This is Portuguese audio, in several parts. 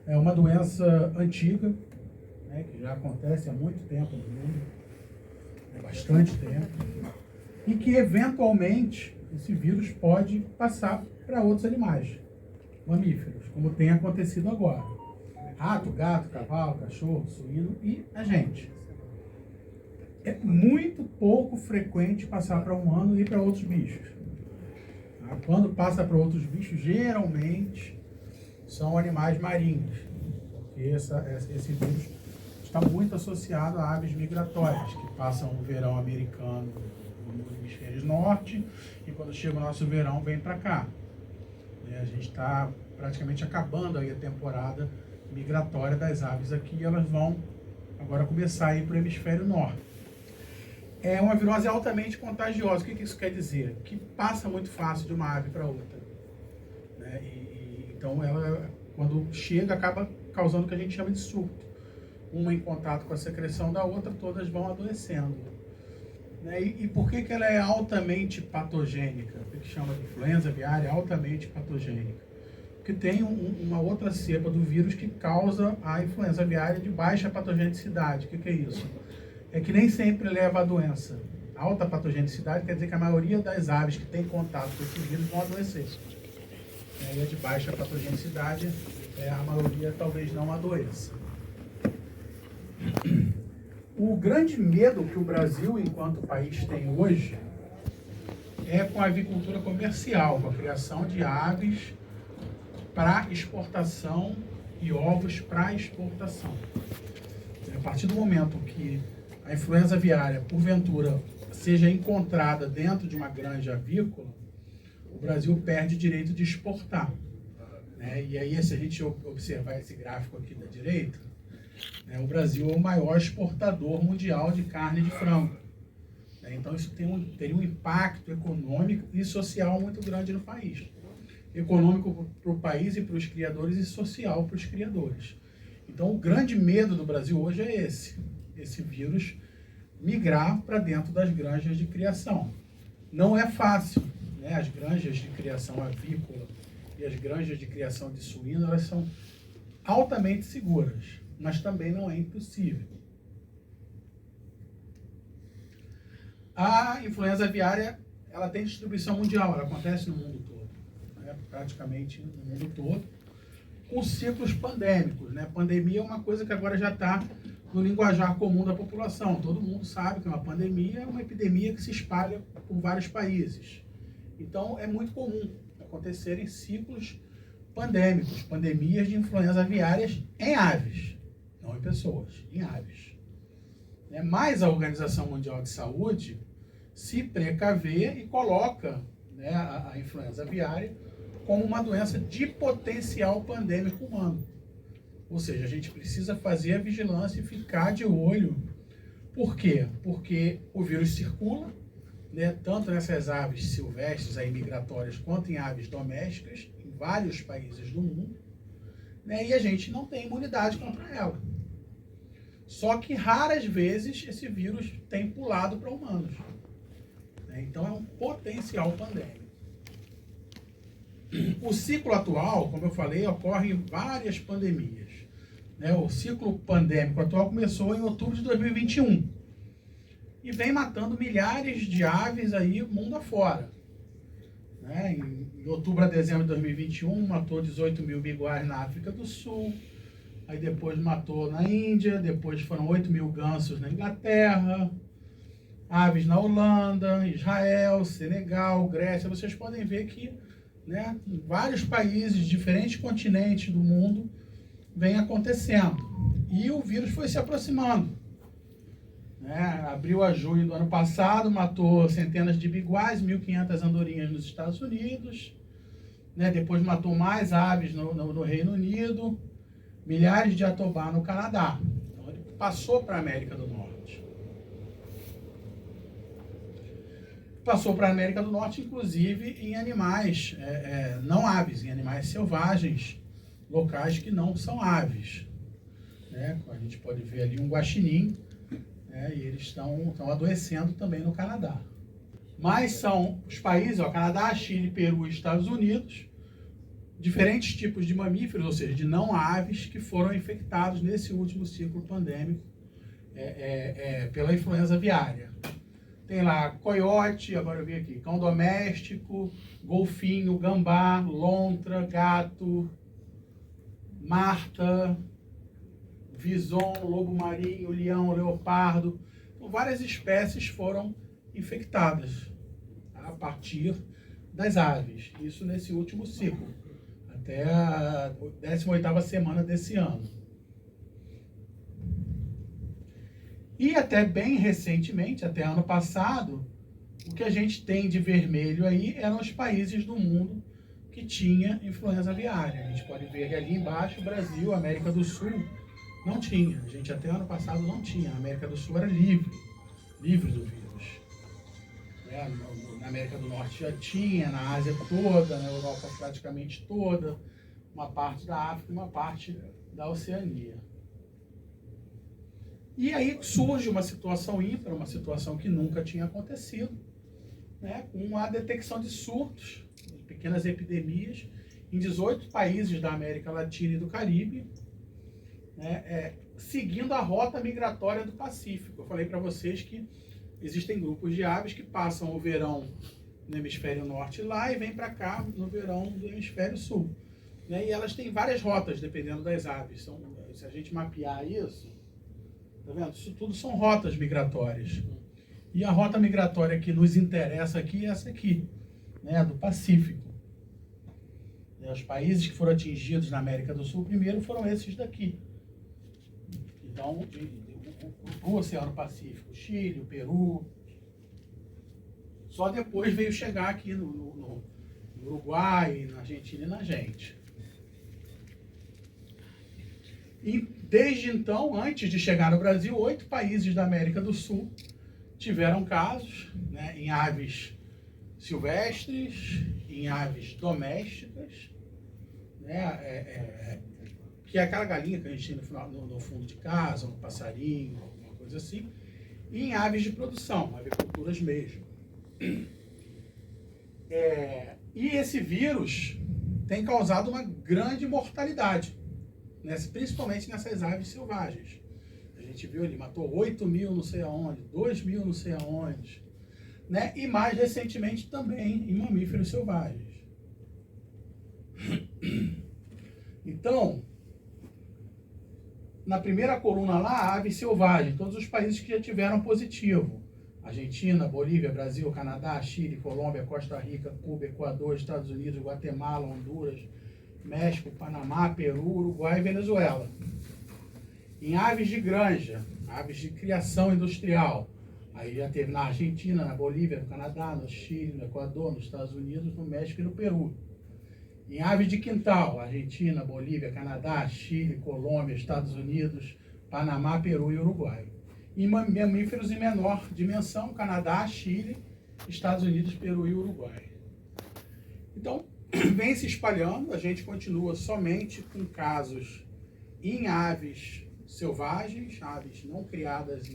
É uma doença antiga, né, que já acontece há muito tempo no mundo, há bastante tempo, e que eventualmente esse vírus pode passar para outros animais, mamíferos, como tem acontecido agora. Rato, gato, cavalo, cachorro, suíno e a gente. É muito pouco frequente passar para humano e para outros bichos. Quando passa para outros bichos, geralmente são animais marinhos, porque esse vírus está muito associado a aves migratórias, que passam o verão americano no hemisfério norte, e quando chega o nosso verão, vem para cá. A gente está praticamente acabando aí a temporada migratória das aves aqui, e elas vão agora começar a ir para o hemisfério norte. É uma virose altamente contagiosa. O que isso quer dizer? Que passa muito fácil de uma ave para outra. Né? Então, ela, quando chega, acaba causando o que a gente chama de surto. Uma em contato com a secreção da outra, todas vão adoecendo. Né? E por que ela é altamente patogênica? O que chama de influenza aviária altamente patogênica? Porque tem uma outra cepa do vírus que causa a influenza aviária de baixa patogenicidade. O que é isso? É que nem sempre leva à doença. Alta patogenicidade quer dizer que a maioria das aves que tem contato com esse vírus vão adoecer. E a de baixa patogenicidade, a maioria talvez não adoeça. O grande medo que o Brasil, enquanto país, tem hoje é com a avicultura comercial, com a criação de aves para exportação e ovos para exportação. A partir do momento que a influenza aviária, porventura, seja encontrada dentro de uma granja avícola, o Brasil perde o direito de exportar. Né? E aí, se a gente observar esse gráfico aqui da direita, né, o Brasil é o maior exportador mundial de carne de frango. Né? Então, isso teria um impacto econômico e social muito grande no país. Econômico para o país e para os criadores, e social para os criadores. Então, o grande medo do Brasil hoje é esse vírus migrar para dentro das granjas de criação. Não é fácil, né? As granjas de criação avícola e as granjas de criação de suíno, elas são altamente seguras, mas também não é impossível. A influenza aviária, ela tem distribuição mundial, ela acontece no mundo todo, né? Praticamente no mundo todo, com ciclos pandêmicos, né? Pandemia é uma coisa que agora já está no linguajar comum da população. Todo mundo sabe que uma pandemia é uma epidemia que se espalha por vários países. Então, é muito comum acontecerem ciclos pandêmicos, pandemias de influenza aviárias em aves, não em pessoas, em aves. Mas a Organização Mundial de Saúde se precavê e coloca, né, a influenza aviária como uma doença de potencial pandêmico humano. Ou seja, a gente precisa fazer a vigilância e ficar de olho. Por quê? Porque o vírus circula, né, tanto nessas aves silvestres aí, migratórias, quanto em aves domésticas, em vários países do mundo, né, e a gente não tem imunidade contra ela. Só que raras vezes esse vírus tem pulado para humanos. Né, então é um potencial pandêmico. O ciclo atual, como eu falei, ocorre em várias pandemias. Né? O ciclo pandêmico atual começou em outubro de 2021 e vem matando milhares de aves aí mundo afora. Né? Em outubro a dezembro de 2021 matou 18 mil biguais na África do Sul, aí depois matou na Índia, depois foram 8 mil gansos na Inglaterra, aves na Holanda, Israel, Senegal, Grécia. Vocês podem ver que, né, em vários países, diferentes continentes do mundo, vem acontecendo. E o vírus foi se aproximando. Né? Abril a junho do ano passado, matou centenas de biguais, 1.500 andorinhas nos Estados Unidos. Né? Depois matou mais aves no Reino Unido, milhares de jatobá no Canadá. Então ele passou para a América do Norte. Passou para a América do Norte, inclusive em animais, não aves, em animais selvagens, locais que não são aves. Né? A gente pode ver ali um guaxinim, né? E eles estão adoecendo também no Canadá. Mas são os países, Canadá, Chile, Peru e Estados Unidos, diferentes tipos de mamíferos, ou seja, de não aves que foram infectados nesse último ciclo pandêmico pela influenza aviária. Tem lá coiote, agora eu vi aqui, cão doméstico, golfinho, gambá, lontra, gato, marta, vison, lobo marinho, leão, leopardo. Então, várias espécies foram infectadas a partir das aves. Isso nesse último ciclo, até a 18ª semana desse ano. E até bem recentemente, até ano passado, o que a gente tem de vermelho aí eram os países do mundo que tinha influenza aviária. A gente pode ver ali embaixo, Brasil, América do Sul, não tinha. A gente até ano passado não tinha. A América do Sul era livre do vírus. Na América do Norte já tinha, na Ásia toda, na Europa praticamente toda, uma parte da África e uma parte da Oceania. E aí surge uma situação ímpar, uma situação que nunca tinha acontecido, né, com a detecção de surtos, de pequenas epidemias, em 18 países da América Latina e do Caribe, né, seguindo a rota migratória do Pacífico. Eu falei para vocês que existem grupos de aves que passam o verão no hemisfério norte lá e vêm para cá no verão do hemisfério sul. Né, e elas têm várias rotas, dependendo das aves. Se a gente mapear isso, tá vendo? Isso tudo são rotas migratórias. E a rota migratória que nos interessa aqui é essa aqui, né, do Pacífico. Os países que foram atingidos na América do Sul primeiro foram esses daqui. Então, o Oceano Pacífico, o Chile, o Peru. Só depois veio chegar aqui no Uruguai, na Argentina e na gente. E desde então, antes de chegar no Brasil, 8 países da América do Sul tiveram casos, né, em aves silvestres, em aves domésticas, né, que é aquela galinha que a gente tem no fundo de casa, um passarinho, alguma coisa assim, e em aves de produção, aviculturas mesmo. E esse vírus tem causado uma grande mortalidade, principalmente nessas aves selvagens. A gente viu, ele matou 8.000 não sei aonde, 2.000 não sei aonde, né? E mais recentemente também em mamíferos selvagens. Então, na primeira coluna lá, aves selvagens, todos os países que já tiveram positivo. Argentina, Bolívia, Brasil, Canadá, Chile, Colômbia, Costa Rica, Cuba, Equador, Estados Unidos, Guatemala, Honduras, México, Panamá, Peru, Uruguai e Venezuela. Em aves de granja, aves de criação industrial, aí já teve na Argentina, na Bolívia, no Canadá, no Chile, no Equador, nos Estados Unidos, no México e no Peru. Em aves de quintal, Argentina, Bolívia, Canadá, Chile, Colômbia, Estados Unidos, Panamá, Peru e Uruguai. E mamíferos em menor dimensão, Canadá, Chile, Estados Unidos, Peru e Uruguai. Então, vem se espalhando, a gente continua somente com casos em aves selvagens, aves não criadas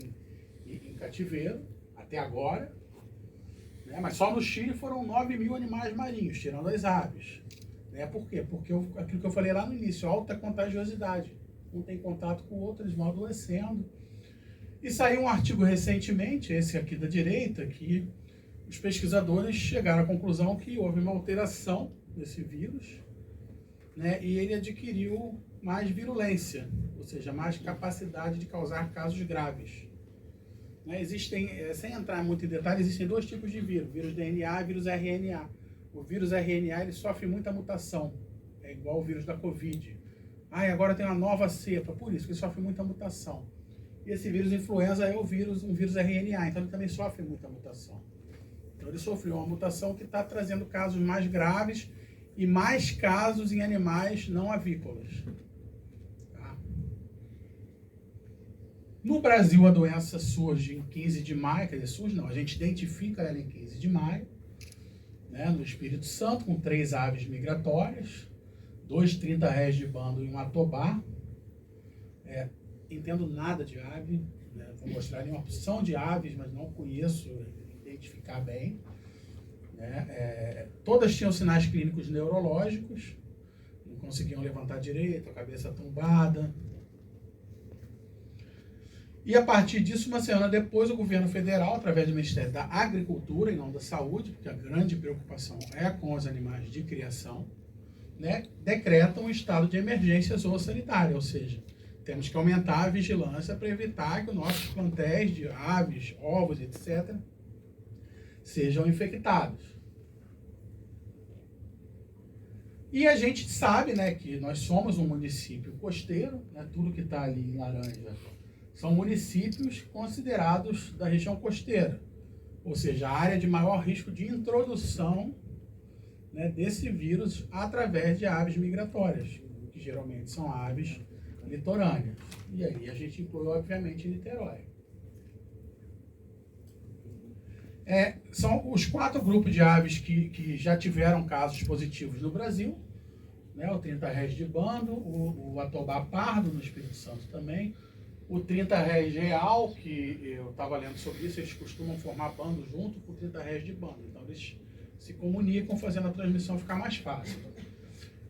em cativeiro, até agora, né? Mas só no Chile foram 9.000 animais marinhos, tirando as aves. Né? Por quê? Porque aquilo que eu falei lá no início, alta contagiosidade. Um tem contato com o outro, eles vão adoecendo. E saiu um artigo recentemente, esse aqui da direita, que os pesquisadores chegaram à conclusão que houve uma alteração desse vírus, né? E ele adquiriu mais virulência, ou seja, mais capacidade de causar casos graves. Né? Existem, sem entrar muito em detalhes, existem 2 tipos de vírus, vírus DNA e vírus RNA. O vírus RNA ele sofre muita mutação, é igual o vírus da Covid. Agora tem uma nova cepa, por isso que ele sofre muita mutação. E esse vírus influenza é um vírus RNA, então ele também sofre muita mutação. Então ele sofreu uma mutação que está trazendo casos mais graves e mais casos em animais não avícolas. Tá? No Brasil a doença surge em 15 de maio, quer dizer, surge não, a gente identifica ela em 15 de maio, né, no Espírito Santo, com 3 aves migratórias, 2 30 de bando e um atobá. Entendo nada de ave, né? Vou mostrar ali uma opção de aves, mas não conheço identificar bem. Né? Todas tinham sinais clínicos neurológicos, conseguiam levantar direito, a cabeça tombada. E a partir disso, uma semana depois, o governo federal, através do Ministério da Agricultura e não da Saúde, porque a grande preocupação é com os animais de criação, né, decreta um estado de emergência zoossanitária, ou seja, temos que aumentar a vigilância para evitar que os nossos plantéis de aves, ovos, etc., sejam infectados. E a gente sabe, né, que nós somos um município costeiro, né, tudo que está ali em laranja são municípios considerados da região costeira, ou seja, a área de maior risco de introdução, né, desse vírus através de aves migratórias, que geralmente são aves litorâneas. E aí a gente inclui, obviamente, Niterói. São os 4 grupos de aves que já tiveram casos positivos no Brasil, né, o 30 Res de bando, o Atobá pardo no Espírito Santo também, o 30 Res real, que eu estava lendo sobre isso, eles costumam formar bando junto com o 30 Res de bando, então eles se comunicam, fazendo a transmissão ficar mais fácil.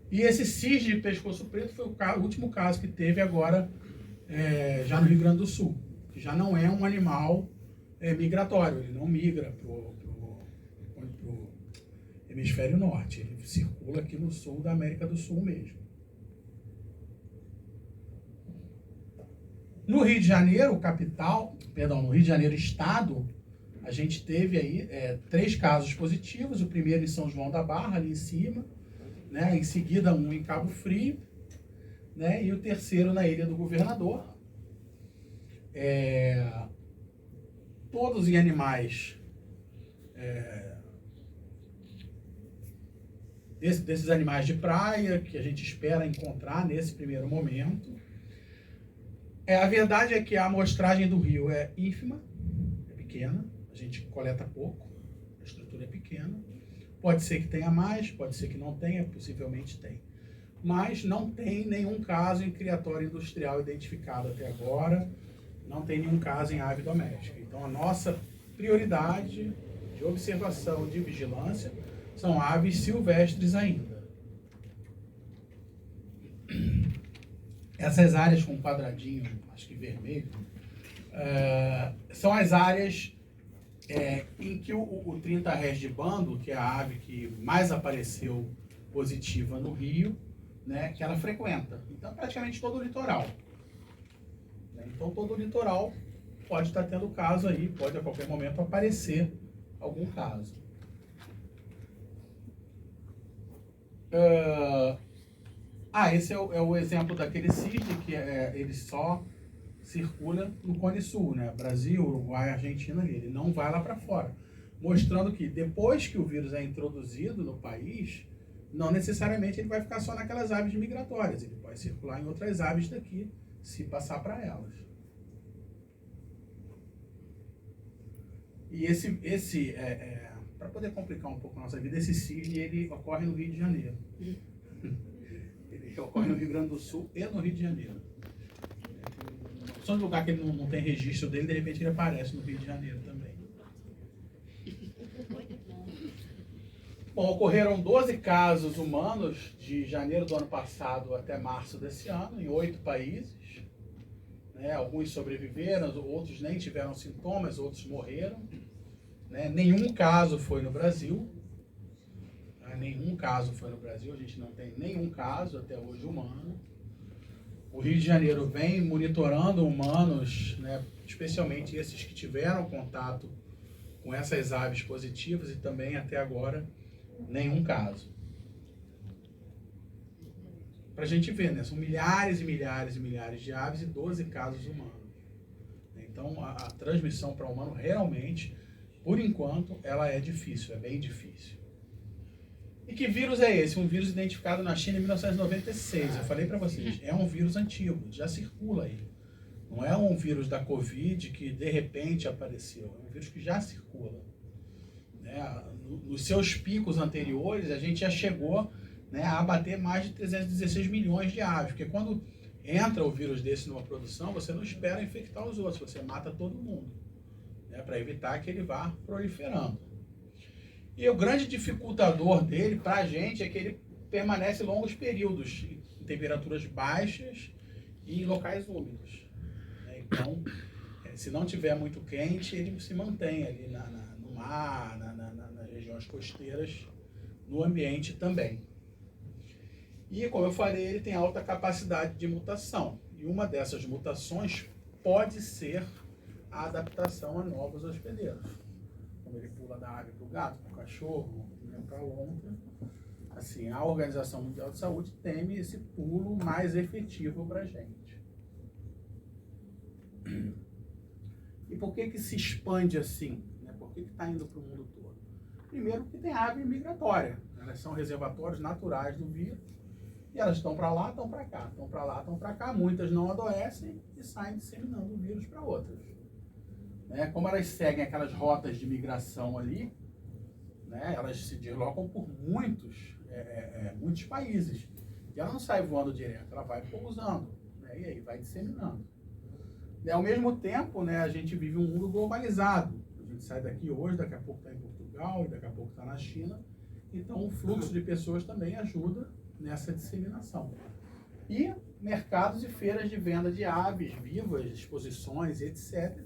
E esse cis de pescoço preto foi o último caso que teve agora, já no Rio Grande do Sul, que já não é um animal migratório, ele não migra para o hemisfério norte, ele circula aqui no sul da América do Sul mesmo. No Rio de Janeiro, no Rio de Janeiro estado, a gente teve aí 3 casos positivos, o primeiro em São João da Barra, ali em cima, né, em seguida um em Cabo Frio, né, e o terceiro na Ilha do Governador. Todos em animais desses animais de praia que a gente espera encontrar nesse primeiro momento. A verdade é que a amostragem do rio é ínfima, é pequena, a gente coleta pouco, a estrutura é pequena. Pode ser que tenha mais, pode ser que não tenha, possivelmente tem. Mas não tem nenhum caso em criatório industrial identificado até agora, não tem nenhum caso em ave doméstica. Então a nossa prioridade de observação, de vigilância, são aves silvestres ainda. Essas áreas com quadradinho, acho que vermelho, são as áreas em que o 30 Res de bando, que é a ave que mais apareceu positiva no Rio, né, que ela frequenta. Então, praticamente todo o litoral. Então, todo o litoral pode estar tendo caso aí, pode a qualquer momento aparecer algum caso. Esse é o exemplo daquele cisne que ele só circula no Cone Sul, né? Brasil, Uruguai, Argentina, ele não vai lá para fora. Mostrando que depois que o vírus é introduzido no país, não necessariamente ele vai ficar só naquelas aves migratórias, ele pode circular em outras aves daqui, se passar para elas. E para poder complicar um pouco a nossa vida, esse cisne ele ocorre no Rio de Janeiro. Ele ocorre no Rio Grande do Sul e no Rio de Janeiro. Só no lugar que ele não tem registro dele, de repente ele aparece no Rio de Janeiro também. Bom, ocorreram 12 casos humanos de janeiro do ano passado até março desse ano, em 8 países. Alguns sobreviveram, outros nem tiveram sintomas, outros morreram. Nenhum caso foi no Brasil. Nenhum caso foi no Brasil, a gente não tem nenhum caso até hoje humano. O Rio de Janeiro vem monitorando humanos, especialmente esses que tiveram contato com essas aves positivas, e também até agora nenhum caso. Para a gente ver, são milhares e milhares e milhares de aves e 12 casos humanos. Então a transmissão para o humano realmente, por enquanto, ela é difícil, é bem difícil. E que vírus é esse? Um vírus identificado na China em 1996. Eu falei para vocês, é um vírus antigo, já circula aí. Não é um vírus da Covid que de repente apareceu, é um vírus que já circula. Nos seus picos anteriores, a gente já chegou a abater mais de 316 milhões de aves, porque quando entra o vírus desse numa produção, você não espera infectar os outros, você mata todo mundo, para evitar que ele vá proliferando. E o grande dificultador dele, para a gente, é que ele permanece longos períodos em temperaturas baixas e em locais úmidos. Então, se não tiver muito quente, ele se mantém ali no mar, nas regiões costeiras, no ambiente também. E, como eu falei, ele tem alta capacidade de mutação. E uma dessas mutações pode ser a adaptação a novos hospedeiros. Como ele pula da ave para o gato, para o cachorro, para a lontra. Assim, a Organização Mundial de Saúde teme esse pulo mais efetivo para a gente. E por que se expande assim? Por que está indo para o mundo todo? Primeiro, que tem ave migratória. Elas são reservatórios naturais do vírus. E elas estão para lá, estão para cá, estão para lá, estão para cá. Muitas não adoecem e saem disseminando o vírus para outras. Como elas seguem aquelas rotas de migração ali, elas se deslocam por muitos países. E ela não sai voando direto, ela vai pousando. E aí vai disseminando. Ao mesmo tempo, a gente vive um mundo globalizado. A gente sai daqui hoje, daqui a pouco está em Portugal, e daqui a pouco está na China. Então, o fluxo de pessoas também ajuda nessa disseminação. E mercados e feiras de venda de aves vivas, exposições, etc.,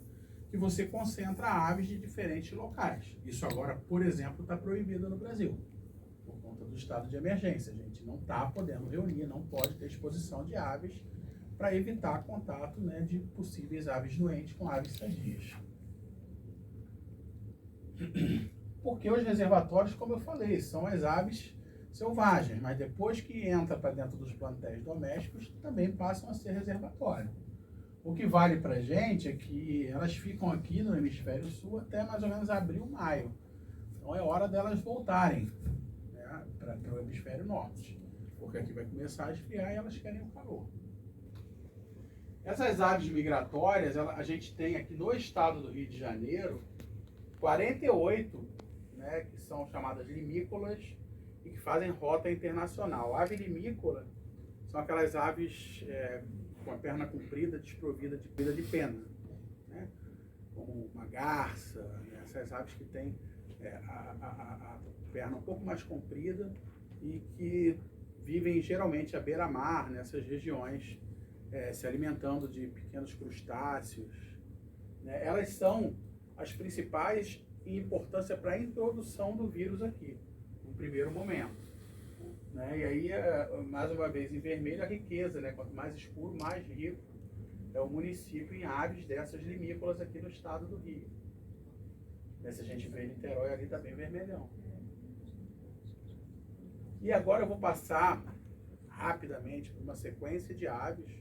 que você concentra aves de diferentes locais. Isso agora, por exemplo, está proibido no Brasil, por conta do estado de emergência. A gente não está podendo reunir, não pode ter exposição de aves para evitar contato de possíveis aves doentes com aves sadias. Porque os reservatórios, como eu falei, são as aves selvagens, mas depois que entra para dentro dos plantéis domésticos, também passam a ser reservatório. O que vale para a gente é que elas ficam aqui no hemisfério sul até mais ou menos abril, maio. Então é hora delas voltarem para o hemisfério norte, porque aqui vai começar a esfriar e elas querem o calor. Essas aves migratórias, a gente tem aqui no estado do Rio de Janeiro 48, que são chamadas limícolas e que fazem rota internacional. A ave limícola são aquelas aves com a perna comprida, desprovida de pena, como uma garça, essas aves que têm a perna um pouco mais comprida e que vivem geralmente à beira-mar, nessas regiões, se alimentando de pequenos crustáceos. Elas são as principais em importância para a introdução do vírus aqui, no primeiro momento. E aí, mais uma vez, em vermelho, a riqueza, quanto mais escuro, mais rico é o município em aves dessas limícolas aqui no estado do Rio. Se a gente vê Niterói ali, está bem vermelhão. E agora eu vou passar rapidamente por uma sequência de aves.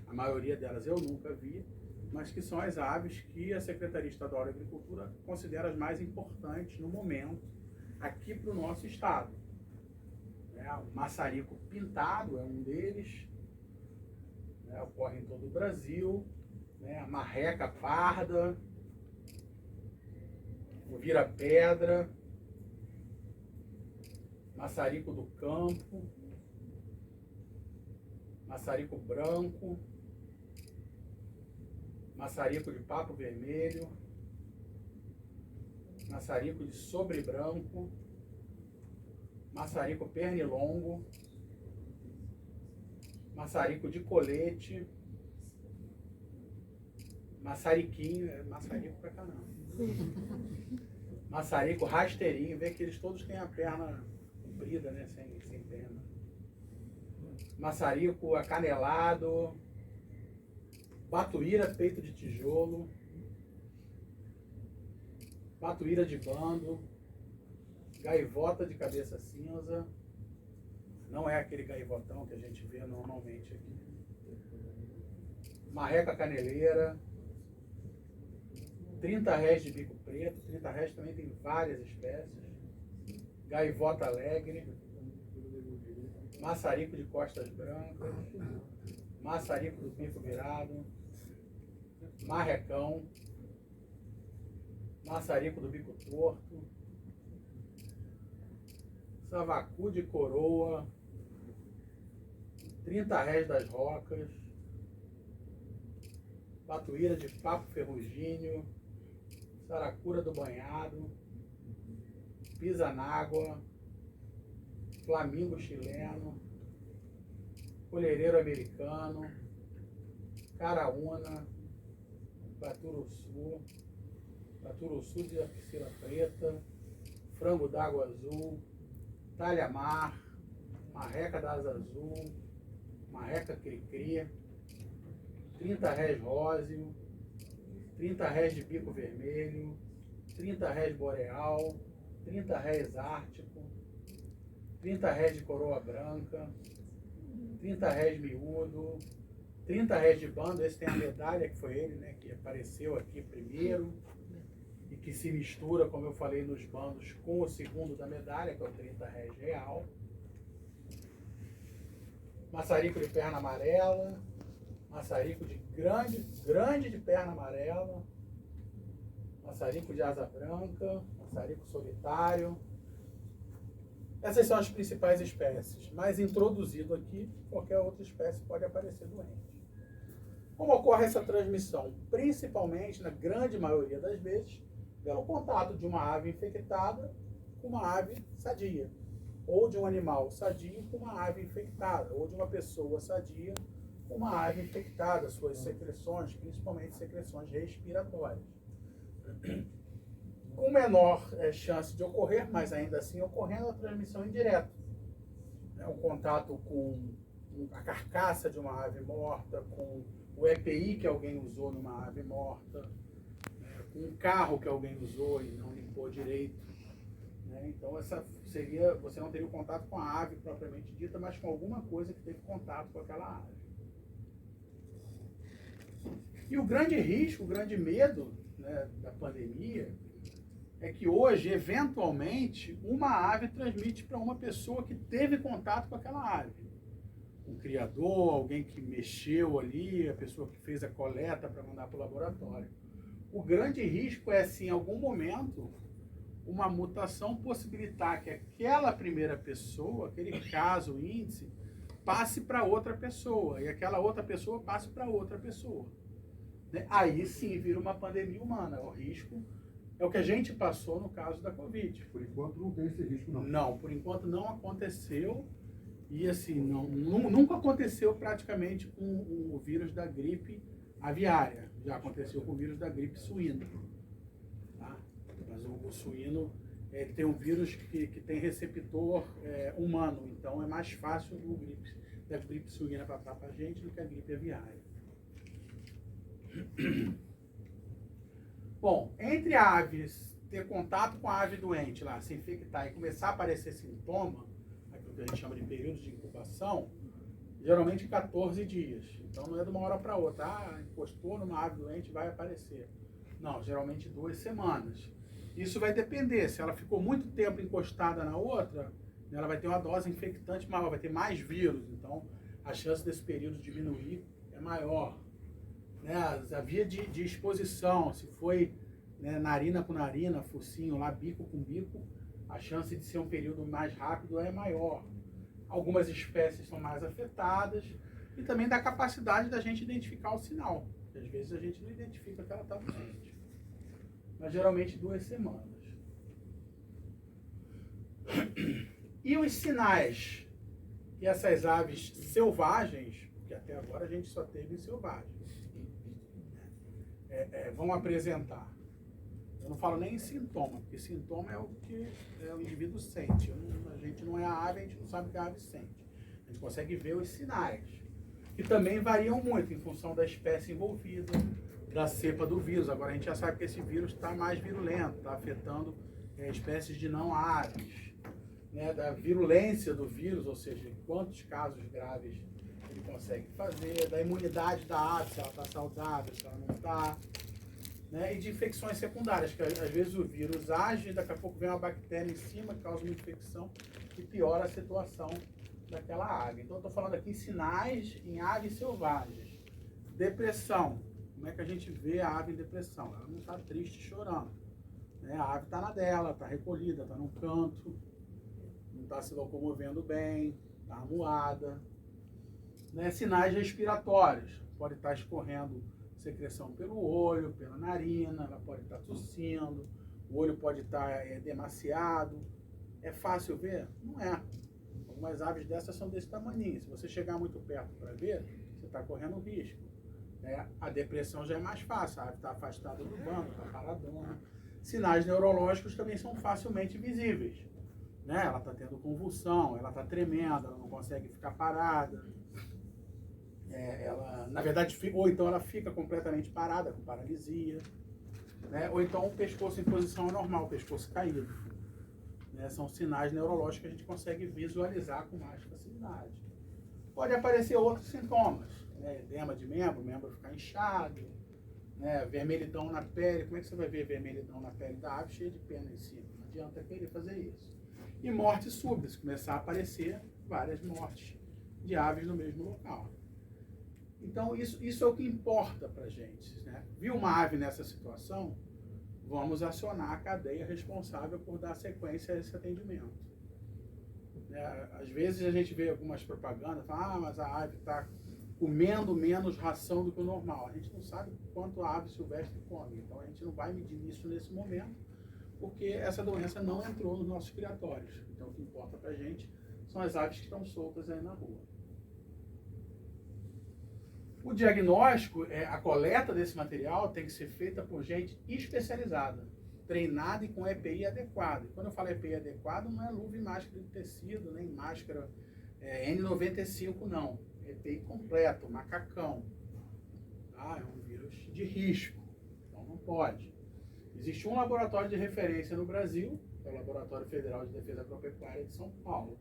A maioria delas eu nunca vi, mas que são as aves que a Secretaria Estadual de Agricultura considera as mais importantes no momento aqui para o nosso estado. O maçarico pintado é um deles, ocorre em todo o Brasil, a marreca parda, o vira-pedra, maçarico do campo, maçarico branco, maçarico de papo vermelho, maçarico de sobre branco, maçarico pernilongo, maçarico de colete, maçariquinho, maçarico pra cá não. Maçarico rasteirinho, vê que eles todos têm a perna comprida, sem perna. Maçarico acanelado, batuíra peito de tijolo, batuíra de bando, gaivota de cabeça cinza, não é aquele gaivotão que a gente vê normalmente aqui. Marreca caneleira, 30 rés de bico preto, 30 rés também tem várias espécies, gaivota alegre, maçarico de costas brancas, maçarico do bico virado, marrecão, maçarico do bico torto, savacu de coroa, 30 rés das rocas, batuíra de papo ferrugíneo, saracura do banhado, pisa-nágua, flamingo chileno, colhereiro americano, caraúna, paturuçu de apicila preta, frango d'água azul, talha-mar, marreca da asa azul, marreca cri-cri, 30 rés róseo, 30 rés de bico vermelho, 30 rés boreal, 30 rés ártico, 30 rés de coroa branca, 30 rés miúdo, 30 rés de bando. Esse tem a medalha, que foi ele, né, que apareceu aqui primeiro e que se mistura, como eu falei, nos bandos com o segundo da medalha, que é o 30 rés real. Maçarico de perna amarela, maçarico de grande de perna amarela, maçarico de asa branca, maçarico solitário. Essas são as principais espécies, mas introduzido aqui, qualquer outra espécie pode aparecer doente. Como ocorre essa transmissão? Principalmente, na grande maioria das vezes, pelo contato de uma ave infectada com uma ave sadia, ou de um animal sadio com uma ave infectada, ou de uma pessoa sadia com uma ave infectada, suas secreções, principalmente secreções respiratórias. Com menor chance de ocorrer, mas ainda assim ocorrendo a transmissão indireta. O contato com a carcaça de uma ave morta, com o EPI que alguém usou numa ave morta, com um carro que alguém usou e não limpou direito. Então, essa seria, você não teria o contato com a ave propriamente dita, mas com alguma coisa que teve contato com aquela ave. E o grande risco, o grande medo, né, da pandemia é que hoje, eventualmente, uma ave transmite para uma pessoa que teve contato com aquela ave. Um criador, alguém que mexeu ali, a pessoa que fez a coleta para mandar para o laboratório. O grande risco é, se em algum momento, uma mutação possibilitar que aquela primeira pessoa, aquele caso, o índice, passe para outra pessoa, e aquela outra pessoa passe para outra pessoa. Aí sim vira uma pandemia humana. O risco é o que a gente passou no caso da Covid. Por enquanto não tem esse risco, não. Não, por enquanto não aconteceu. E assim, nunca aconteceu praticamente com o vírus da gripe aviária. Já aconteceu com o vírus da gripe suína. Tá? Mas o suíno tem um vírus que tem receptor humano. Então é mais fácil da gripe suína passar para a gente do que a gripe aviária. Bom, entre aves ter contato com a ave doente lá, se infectar e começar a aparecer sintoma, aquilo que a gente chama de período de incubação, geralmente 14 dias. Então não é de uma hora para outra. Encostou numa ave doente, vai aparecer. Não, geralmente 2 semanas. Isso vai depender. Se ela ficou muito tempo encostada na outra, ela vai ter uma dose infectante maior, vai ter mais vírus. Então a chance desse período diminuir é maior. A via de exposição, se foi narina com narina, focinho lá, bico com bico, a chance de ser um período mais rápido é maior. Algumas espécies são mais afetadas e também da capacidade da gente identificar o sinal. Porque às vezes a gente não identifica que ela está doente. Mas geralmente 2 semanas. E os sinais que essas aves selvagens, porque até agora a gente só teve selvagens, vão apresentar. Eu não falo nem em sintoma, porque sintoma é o que o indivíduo sente. A gente não é a ave, a gente não sabe o que a ave sente. A gente consegue ver os sinais, que também variam muito em função da espécie envolvida, da cepa do vírus. Agora a gente já sabe que esse vírus está mais virulento, está afetando espécies de não aves, da virulência do vírus, ou seja, quantos casos graves ele consegue fazer, da imunidade da ave, se ela está saudável, se ela não está, e de infecções secundárias, que às vezes o vírus age, daqui a pouco vem uma bactéria em cima, causa uma infecção e piora a situação daquela ave. Então eu estou falando aqui em sinais em aves selvagens. Depressão. Como é que a gente vê a ave em depressão? Ela não está triste, chorando. A ave está na dela, está recolhida, está num canto, não está se locomovendo bem, está amuada. Sinais respiratórios. Pode estar escorrendo secreção pelo olho, pela narina, ela pode estar tossindo, o olho pode estar demasiado. É fácil ver? Não é. Umas aves dessas são desse tamanho. Se você chegar muito perto para ver, você está correndo risco. Né? A depressão já é mais fácil, a ave está afastada do banco, está paradona. Sinais neurológicos também são facilmente visíveis. Né? Ela está tendo convulsão, ela está tremendo, ela não consegue ficar parada. Na verdade, ou então ela fica completamente parada, com paralisia. Né? Ou então o pescoço em posição anormal, o pescoço caído. Né? São sinais neurológicos que a gente consegue visualizar com mais facilidade. Pode aparecer outros sintomas, né? Edema de membro, o membro ficar inchado, né? Vermelhidão na pele. Como é que você vai ver vermelhidão na pele da ave cheia de pena em cima? Não adianta querer fazer isso. E morte súbita, se começar a aparecer várias mortes de aves no mesmo local. Então, isso é o que importa para a gente. Né? Viu uma ave nessa situação, vamos acionar a cadeia responsável por dar sequência a esse atendimento. Às vezes a gente vê algumas propagandas, fala, mas a ave está comendo menos ração do que o normal. A gente não sabe quanto a ave silvestre come, então a gente não vai medir isso nesse momento, porque essa doença não entrou nos nossos criatórios. Então o que importa para a gente são as aves que estão soltas aí na rua. O diagnóstico, a coleta desse material tem que ser feita por gente especializada, treinada e com EPI adequado. E quando eu falo EPI adequado, não é luva e máscara de tecido, nem máscara N95, não. EPI completo, macacão. Tá? É um vírus de risco, então não pode. Existe um laboratório de referência no Brasil, que é o Laboratório Federal de Defesa Agropecuária de São Paulo.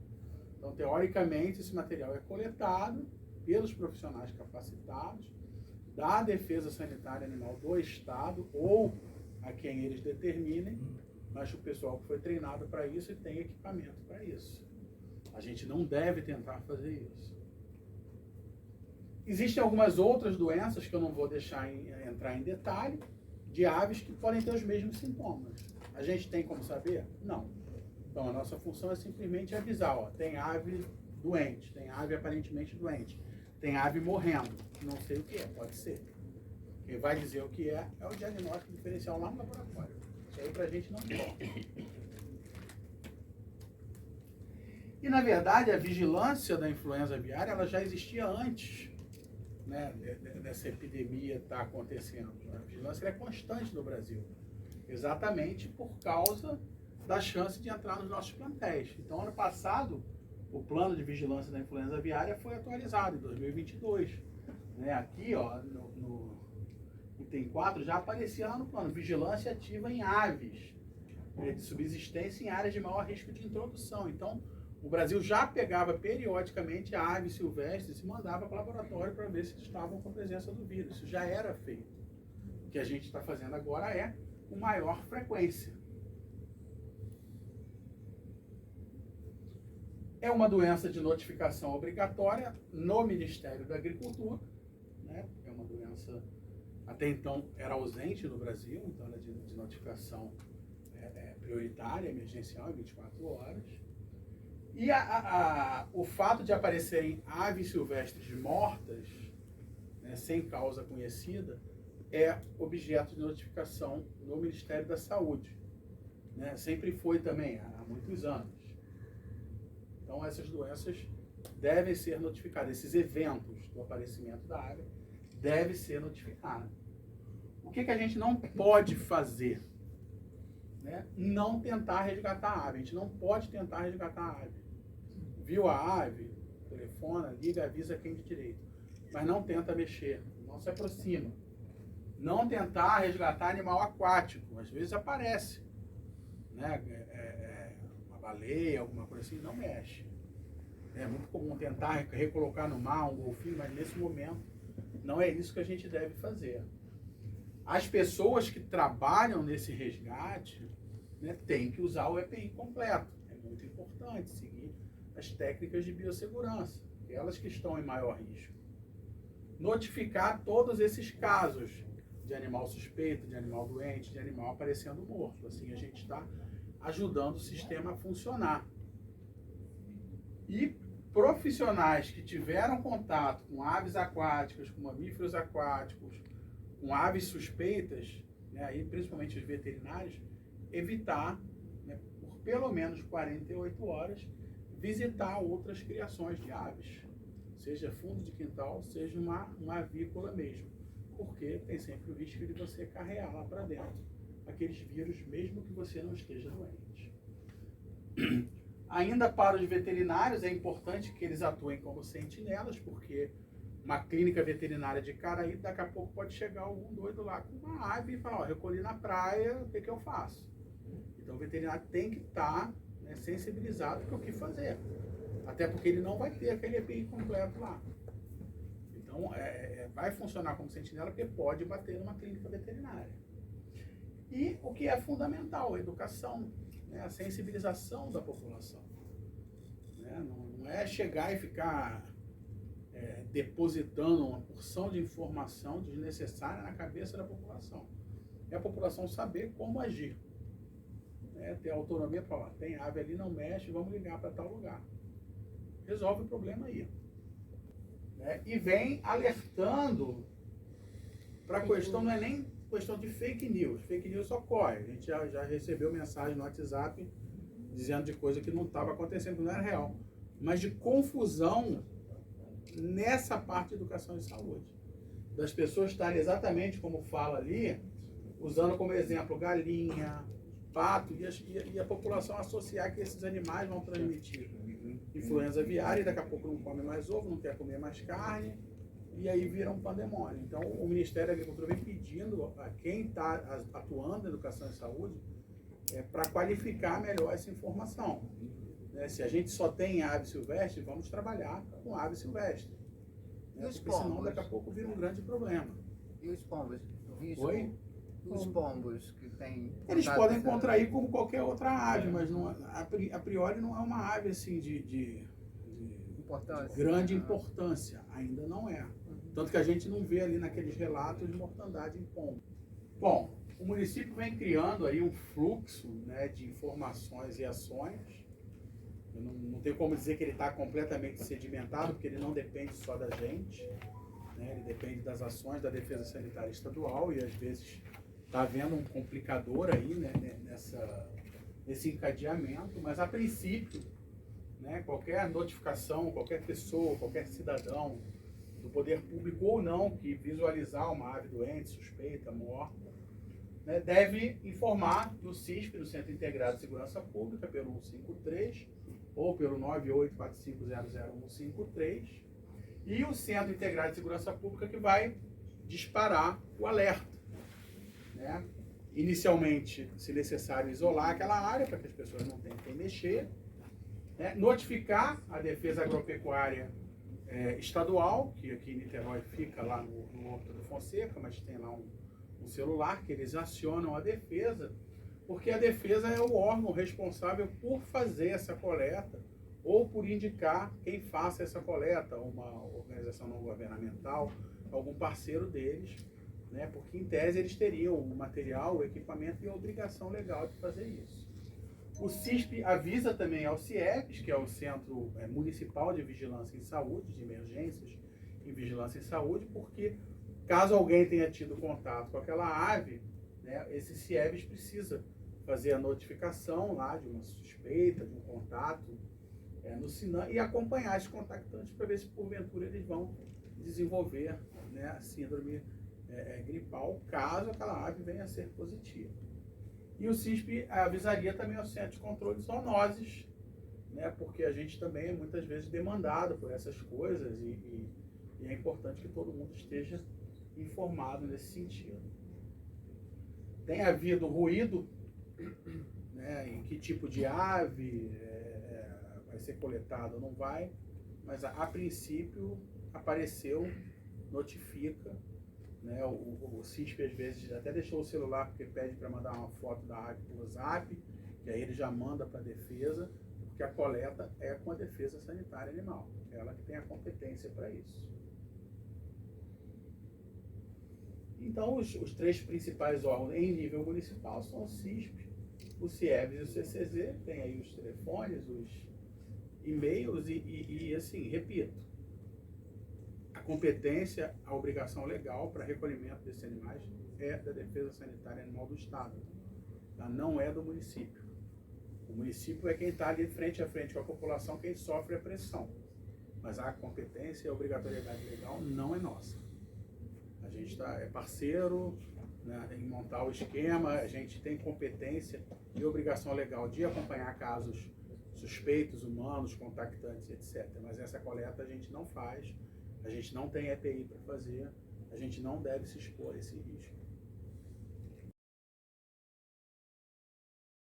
Então, teoricamente, esse material é coletado pelos profissionais capacitados da Defesa Sanitária Animal do Estado ou a quem eles determinem, mas o pessoal que foi treinado para isso e tem equipamento para isso. A gente não deve tentar fazer isso. Existem algumas outras doenças que eu não vou deixar entrar em detalhe, de aves que podem ter os mesmos sintomas. A gente tem como saber? Não. Então a nossa função é simplesmente avisar, ó, tem ave doente, tem ave aparentemente doente, tem ave morrendo, não sei o que é, pode ser. Quem vai dizer o que é o diagnóstico diferencial lá no laboratório. Isso aí pra gente não importa. E na verdade a vigilância da influenza aviária ela já existia antes, né, dessa epidemia estar acontecendo. A vigilância é constante no Brasil, exatamente por causa da chance de entrar nos nossos plantéis. Então ano passado o plano de vigilância da influenza aviária foi atualizado em 2022. Né? Aqui, ó, no item 4, já aparecia lá no plano, vigilância ativa em aves, de subsistência em áreas de maior risco de introdução. Então, o Brasil já pegava periodicamente aves silvestres e mandava para o laboratório para ver se estavam com a presença do vírus. Isso já era feito. O que a gente está fazendo agora é com maior frequência. É uma doença de notificação obrigatória no Ministério da Agricultura, né? É uma doença, até então, era ausente no Brasil, então ela é de notificação prioritária, emergencial, em 24 horas. E o fato de aparecerem aves silvestres mortas, né, sem causa conhecida, é objeto de notificação no Ministério da Saúde. Né? Sempre foi também, há muitos anos. Então, essas doenças devem ser notificadas. Esses eventos do aparecimento da ave devem ser notificados. O que a gente não pode fazer? Né? Não tentar resgatar a ave. A gente não pode tentar resgatar a ave. Viu a ave, telefona, liga, avisa quem de direito. Mas não tenta mexer, não se aproxima. Não tentar resgatar animal aquático. Às vezes aparece. Né? Baleia, alguma coisa assim, não mexe. É muito comum tentar recolocar no mar um golfinho, mas nesse momento não é isso que a gente deve fazer. As pessoas que trabalham nesse resgate, né, têm que usar o EPI completo. É muito importante seguir as técnicas de biossegurança, elas que estão em maior risco. Notificar todos esses casos de animal suspeito, de animal doente, de animal aparecendo morto. Assim a gente está ajudando o sistema a funcionar. E profissionais que tiveram contato com aves aquáticas, com mamíferos aquáticos, com aves suspeitas, né, aí principalmente os veterinários, evitar, né, por pelo menos 48 horas, visitar outras criações de aves, seja fundo de quintal, seja uma avícola mesmo, porque tem sempre o risco de você carregar lá para dentro aqueles vírus, mesmo que você não esteja doente. Ainda para os veterinários, é importante que eles atuem como sentinelas, porque uma clínica veterinária de Caraí, daqui a pouco pode chegar algum doido lá com uma ave e falar, ó, recolhi na praia, o que que eu faço? Então o veterinário tem que estar, né, sensibilizado para o que fazer. Até porque ele não vai ter aquele EPI completo lá. Então vai funcionar como sentinela porque pode bater numa clínica veterinária. E o que é fundamental, a educação, né, a sensibilização da população. Né? Não é chegar e ficar depositando uma porção de informação desnecessária na cabeça da população. É a população saber como agir. Ter autonomia para falar, tem ave ali, não mexe, vamos ligar para tal lugar. Resolve o problema aí. E vem alertando para a questão, não é nem questão de fake news. Fake news só corre. A gente já recebeu mensagem no WhatsApp dizendo de coisa que não estava acontecendo, que não era real. Mas de confusão nessa parte de educação e saúde. Das pessoas estarem exatamente como fala ali, usando como exemplo galinha, pato, e a população associar que esses animais vão transmitir influenza aviária, e daqui a pouco não come mais ovo, não quer comer mais carne, e aí vira um pandemônio. Então o Ministério da Agricultura vem pedindo a quem está atuando na educação e saúde para qualificar melhor essa informação. Se a gente só tem ave silvestre, vamos trabalhar com ave silvestre. Porque senão daqui a pouco vira um grande problema. E os pombos? Oi? Os pombos que tem... Eles podem contrair como qualquer outra ave, mas não, a priori não é uma ave assim de grande importância. Ainda não é. Tanto que a gente não vê ali naqueles relatos de mortandade em pombo. Bom, o município vem criando aí um fluxo, né, de informações e ações. Eu não tenho como dizer que ele está completamente sedimentado, porque ele não depende só da gente, né? Ele depende das ações da Defesa Sanitária Estadual e às vezes está havendo um complicador aí, né, nesse encadeamento, mas a princípio, né, qualquer notificação, qualquer pessoa, qualquer cidadão do poder público ou não que visualizar uma ave doente, suspeita, morta, né, deve informar no CISP, no Centro Integrado de Segurança Pública, pelo 153 ou pelo 9845000153, e o Centro Integrado de Segurança Pública que vai disparar o alerta. Né? Inicialmente, se necessário, isolar aquela área para que as pessoas não tentem mexer, né? Notificar a Defesa Agropecuária Estadual, que aqui em Niterói fica lá no Horto do Fonseca, mas tem lá um celular que eles acionam a defesa, porque a defesa é o órgão responsável por fazer essa coleta ou por indicar quem faça essa coleta, uma organização não governamental, algum parceiro deles, né? Porque em tese eles teriam o material, o equipamento e a obrigação legal de fazer isso. O CISP avisa também ao CIEPS, que é o Centro Municipal de Vigilância em Saúde, de Emergências em Vigilância em Saúde, porque caso alguém tenha tido contato com aquela ave, né, esse CIEPS precisa fazer a notificação lá de uma suspeita, de um contato no SINAM e acompanhar esses contactantes para ver se porventura eles vão desenvolver, né, a síndrome gripal, caso aquela ave venha a ser positiva. E o CISP avisaria também ao Centro de Controle de Zoonoses, né, porque a gente também é muitas vezes demandado por essas coisas e é importante que todo mundo esteja informado nesse sentido. Tem havido ruído, né, em que tipo de ave vai ser coletado ou não vai, mas a princípio apareceu, notifica, né, o CISP às vezes até deixou o celular porque pede para mandar uma foto da ave por Zap, que aí ele já manda para a defesa, porque a coleta é com a Defesa Sanitária Animal, ela que tem a competência para isso. Então, os três principais órgãos em nível municipal são o CISP, o CIEVS e o CCZ, tem aí os telefones, os e-mails e assim, repito, a competência, a obrigação legal para recolhimento desses animais é da Defesa Sanitária Animal do Estado, tá? Não é do município. O município é quem está ali frente a frente com a população, quem sofre a pressão. Mas a competência e a obrigatoriedade legal não é nossa. A gente é parceiro, né, em montar o esquema, a gente tem competência e obrigação legal de acompanhar casos suspeitos, humanos, contactantes, etc. Mas essa coleta a gente não faz, a gente não tem EPI para fazer, a gente não deve se expor a esse risco.